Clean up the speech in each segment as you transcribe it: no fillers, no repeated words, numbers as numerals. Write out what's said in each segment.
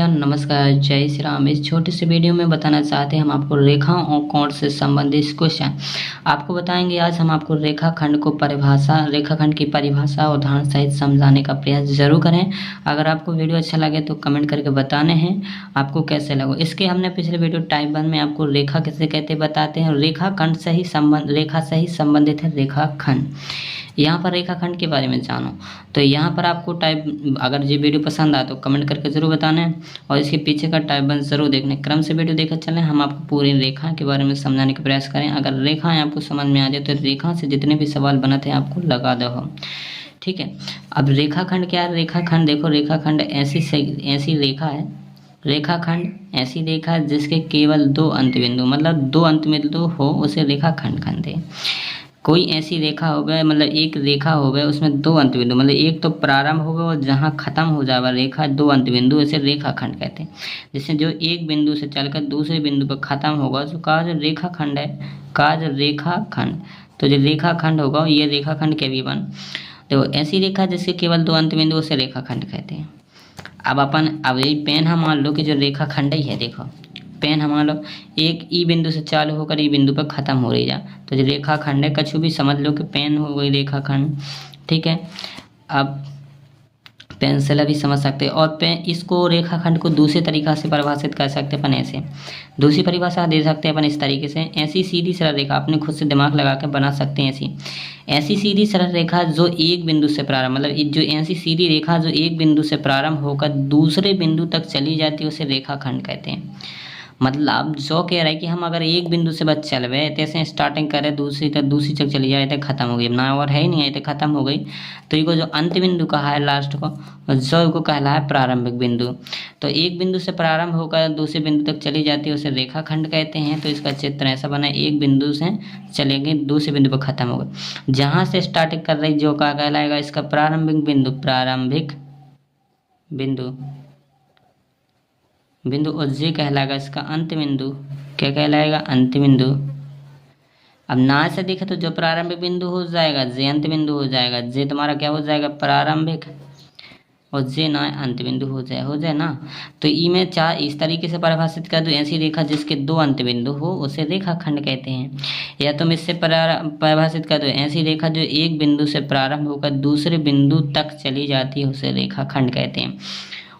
नमस्कार, जय श्री राम। इस छोटे से वीडियो में बताना चाहते हैं हम आपको रेखाओं और कोण से संबंधित क्वेश्चन आपको बताएंगे। आज हम आपको रेखाखंड की परिभाषा उदाहरण सहित समझाने का प्रयास जरूर करें। अगर आपको वीडियो अच्छा लगे तो कमेंट करके बताने हैं आपको कैसे लगे। इसके हमने पिछले वीडियो टाइप 1 में आपको रेखा किसे कहते बताते हैं। रेखा से ही संबंधित है रेखाखंड। यहाँ पर रेखाखंड के बारे में जानो तो यहाँ पर आपको अगर ये वीडियो पसंद आए तो कमेंट करके ज़रूर बताना है और इसके पीछे का टाइप 1 ज़रूर देखने। क्रम से वीडियो देखकर चलें, हम आपको पूरी रेखा के बारे में समझाने का प्रयास करें। अगर रेखाएं आपको समझ में आ जाए तो रेखा से जितने भी सवाल बनते हैं आपको लगा दो, ठीक है। अब रेखाखंड क्या है? रेखाखंड देखो, रेखाखंड ऐसी रेखा है, रेखाखंड ऐसी रेखा है जिसके केवल दो अंतबिंदु मतलब दो अंतबिंदु हो उसे रेखाखंड कहते हैं। कोई ऐसी रेखा हो गए मतलब एक रेखा हो गए उसमें दो अंतबिंदु मतलब एक तो प्रारंभ होगा और जहाँ खत्म हो जाएगा रेखा दो अंतबिंदु इसे रेखाखंड कहते हैं। जैसे जो एक बिंदु से चलकर दूसरे बिंदु पर खत्म होगा तो का जो रेखाखंड है, का जो रेखाखंड, तो जो रेखाखंड होगा ये रेखाखंड के भी बन। तो ऐसी रेखा जिसके केवल दो अंतबिंदु उसे रेखाखंड कहते हैं। अब यही पेन हम मान लो कि जो रेखाखंड ही है, देखो पेन हमारा लो एक ई बिंदु से चालू होकर ई बिंदु पर खत्म हो रही जा तो जो रेखाखंड है कछु भी समझ लो कि पेन हो गई रेखाखंड, ठीक है। अब पेंसिल भी समझ सकते हैं और पेन इसको रेखाखंड को दूसरे तरीका से परिभाषित कर सकते हैं अपन ऐसे। दूसरी परिभाषा दे सकते हैं अपन इस तरीके से, ऐसी सीधी सरल रेखा अपने खुद से दिमाग लगा के बना सकते हैं। ऐसी सीधी सरल रेखा जो एक बिंदु से प्रारंभ मतलब जो ऐसी सीधी रेखा जो एक बिंदु से प्रारंभ होकर दूसरे बिंदु तक चली जाती है उसे रेखाखंड कहते हैं। मतलब जो कह रहा है कि हम अगर एक बिंदु से बस चल गए तैसे स्टार्टिंग करें दूसरी तक चली जाए तो खत्म हो गई, ना और है ही नहीं है तो खत्म हो गई। तो इनको जो अंत बिंदु कहा है लास्ट को जो को कहला है प्रारंभिक बिंदु। तो एक बिंदु से प्रारंभ होकर दूसरे बिंदु तक चली जाती है उसे रेखाखंड कहते हैं। तो इसका चित्र ऐसा बना, एक बिंदु से चलेंगे दूसरे बिंदु पर खत्म हो गए, जहाँ से स्टार्टिंग कर रही जो का कहलाएगा इसका प्रारंभिक बिंदु और जे कहलाएगा इसका अंत बिंदु। क्या कहलाएगा? अंत बिंदु। अब ना से देखे तो जो प्रारंभिक बिंदु हो जाएगा जे अंत बिंदु हो जाएगा, जे तुम्हारा क्या हो जाएगा प्रारंभिक और जे ना अंत बिंदु हो जाए ना। तो ई में चार इस तरीके से परिभाषित कर दो, ऐसी रेखा जिसके दो अंत बिंदु हो उसे रेखाखंड कहते हैं। या तुम इससे परिभाषित कर दो, ऐसी रेखा जो एक बिंदु से प्रारंभ होकर दूसरे बिंदु तक चली जाती है उसे रेखाखंड कहते हैं।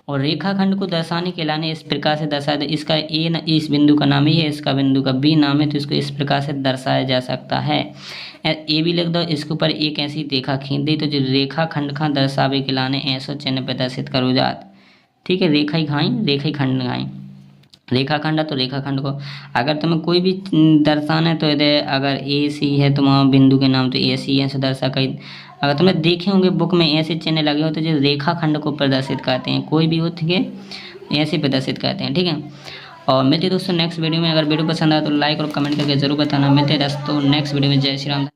और रेखाखंड को दर्शाने के लिए इस प्रकार से दर्शा दे, इसका ए इस बिंदु का नाम ही है, इसका बिंदु का बी नाम है, तो इसको इस प्रकार से दर्शाया जा सकता है। ए भी लिख दो, इसके ऊपर एक ऐसी रेखा खींच दी तो जो रेखाखंड का दर्शावे के लाने ऐसो चिन्ह प्रदर्शित करो जात, ठीक है। रेखा ही खंड घाई रेखाखंड है तो रेखाखंड को अगर तुम्हें कोई भी दर्शाना है तो अगर ए सी है तुम्हारा बिंदु के नाम तो ए सी ऐसे दर्शा कई। अगर तुम्हें देखे होंगे बुक में ऐसे चिन्ह लगे होते जो रेखाखंड को प्रदर्शित करते हैं, कोई भी हो, ठीक है, ऐसे प्रदर्शित करते हैं, ठीक है। और मिलते दोस्तों नेक्स्ट वीडियो में। अगर वीडियो पसंद आए तो लाइक और कमेंट करके जरूर बताना। मिलते दोस्तों नेक्स्ट वीडियो में। जय श्री राम।